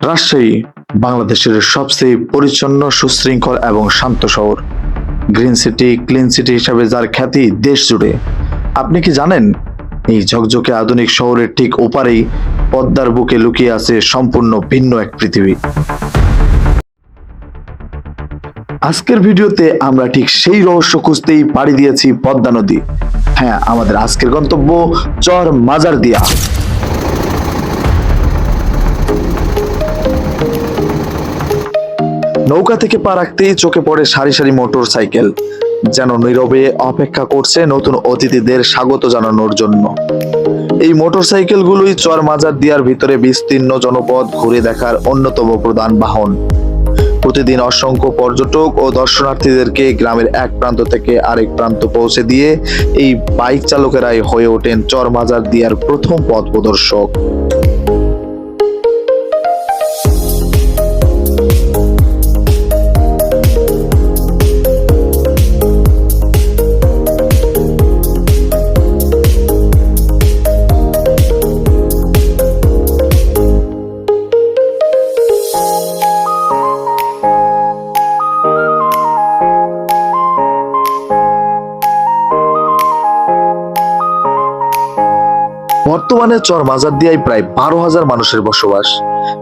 রাজশাহী বাংলাদেশের সবচেয়ে পরিচ্ছন্ন, সুশৃঙ্খল এবং শান্ত শহর। গ্রিন সিটি, ক্লিন সিটি হিসাবে যার খ্যাতি দেশ জুড়ে। আপনি কি জানেন এই ঝকঝকে আধুনিক শহরের ঠিক ওপারেই পদ্মার বুকে লুকিয়ে আছে সম্পূর্ণ ভিন্ন এক পৃথিবী। আজকের ভিডিওতে আমরা ঠিক সেই রহস্য খুঁজতেই পাড়ি দিয়েছি পদ্মা নদী। হ্যাঁ, আমাদের আজকের গন্তব্য চর মাজারদিয়া। নৌকা থেকে পা রাখতেই চোখে পড়ে সারি সারি মোটর সাইকেল, যেন নীরবে অপেক্ষা করছে নতুন অতিথিদের স্বাগত জানানোর জন্য। এই মোটর সাইকেলগুলোই চর মাজারদিয়ার ভিতরে বিস্তীর্ণ জনপদ ঘুরে দেখার অন্যতম প্রধান বাহন। প্রতিদিন অসংখ্য পর্যটক ও দর্শনার্থীদেরকে গ্রামের এক প্রান্ত থেকে আরেক প্রান্ত পৌঁছে দিয়ে এই বাইক চালকেরাই হয়ে ওঠেন চর মাজারদিয়ার প্রথম পথ প্রদর্শক। বর্তমানে চর মাজারদিয়ায় প্রায় 12,000 মানুষের বসবাস।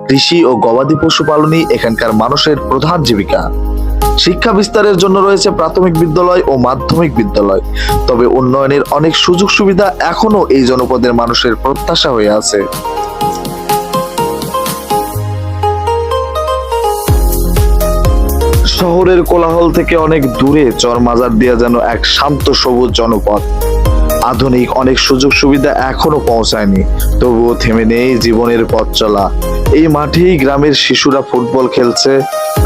কৃষি ও গবাদি পশুপালনই এখানকার মানুষের প্রধান জীবিকা। শিক্ষা বিস্তারের জন্য রয়েছে প্রাথমিক বিদ্যালয় ও মাধ্যমিক বিদ্যালয়। তবে উন্নয়নের অনেক সুযোগ সুবিধা এখনো এই জনপদের মানুষের প্রত্যাশা হয়ে আছে। শহরের কোলাহল থেকে অনেক দূরে চর মাজারদিয়া যেন এক শান্ত সবুজ জনপদ। আধুনিক অনেক সুযোগ সুবিধা এখনো পৌঁছায়নি, তবুও থেমে নেই জীবনের পথ চলা। এই মাঠেই গ্রামের শিশুরা ফুটবল খেলছে,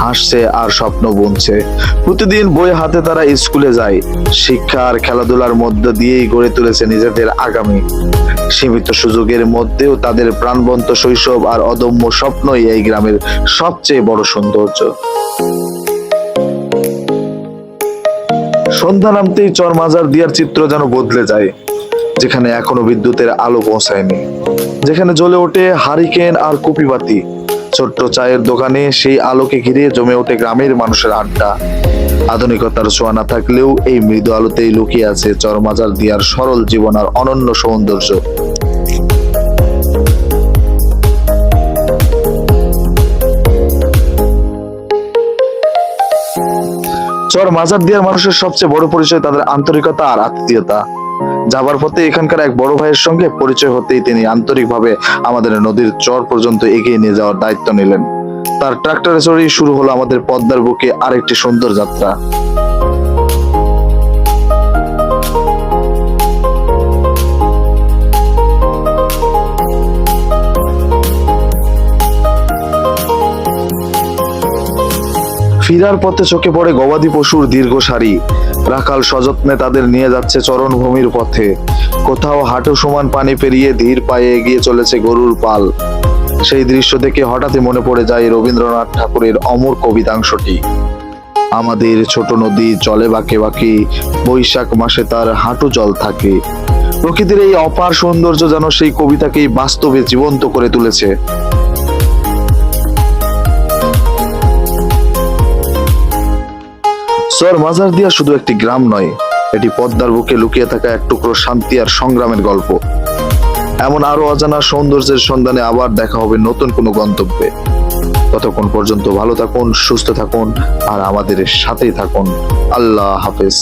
হাসছে আর স্বপ্ন বুনছে। প্রতিদিন বই হাতে তারা স্কুলে যায়। শিক্ষা আর খেলাধুলার মধ্য দিয়েই গড়ে তুলেছে নিজেদের আগামী। সীমিত সুযোগের মধ্যেও তাদের প্রাণবন্ত শৈশব আর অদম্য স্বপ্নই এই গ্রামের সবচেয়ে বড় সৌন্দর্য। সন্ধ্যা নামতেই চর মাজারদিয়ার চিত্র যেন বদলে যায়। যেখানে এখনো বিদ্যুতের আলো পৌঁছায়নি, যেখানে জ্বলে ওঠে হারিকেন আর কুপিবাতি, ছোট্ট চায়ের দোকানে সেই আলোকে ঘিরে জমে ওঠে গ্রামের মানুষের আড্ডা। আধুনিকতার ছোঁয়া না থাকলেও এই মৃদু আলোতেই লুকিয়ে আছে চর মাজারদিয়ার সরল জীবন আর অনন্য সৌন্দর্য। চর মাজারদিয়ার মানুষের সবচেয়ে বড় পরিচয় তাদের আন্তরিকতা আর আত্মীয়তা। যাবার পথে এখানকার এক বড় ভাইয়ের সঙ্গে পরিচয় হতেই তিনি আন্তরিকভাবে আমাদের নদীর চর পর্যন্ত এগিয়ে নিয়ে যাওয়ার দায়িত্ব নিলেন। তার ট্রাক্টরে চড়েই শুরু হলো আমাদের পদ্মার বুকে আরেকটি সুন্দর যাত্রা। ফিরার পথে চোখে পড়ে গবাদি পশুর দীর্ঘ সারি। রাখাল সযত্নে তাদের নিয়ে যাচ্ছে চরণভূমির পথে। কোথাও হাঁটু সমান পানি পেরিয়ে ধীর পায়ে এগিয়ে চলেছে গরুর পাল। সেই দৃশ্য দেখে হঠাৎই মনে পড়ে যায় রবীন্দ্রনাথ ঠাকুরের অমর কবিতাংশটি। আমাদের ছোট নদী চলে বাঁকে বাঁকে, বৈশাখ মাসে তার হাঁটু জল থাকে। প্রকৃতির এই অপার সৌন্দর্য যেন সেই কবিতাকেই বাস্তবে জীবন্ত করে তুলেছে। চর মাজারদিয়া শুধু একটি গ্রাম নয়, এটি পদ্মার বুকে লুকিয়ে থাকা এক টুকরো শান্তি আর সংগ্রামের গল্প। এমন আরো অজানা সৌন্দর্যের সন্ধানে আবার দেখা হবে নতুন কোনো গন্তব্যে। ততক্ষণ পর্যন্ত ভালো থাকুন, সুস্থ থাকুন আর আমাদের সাথেই থাকুন। আল্লাহ হাফেজ।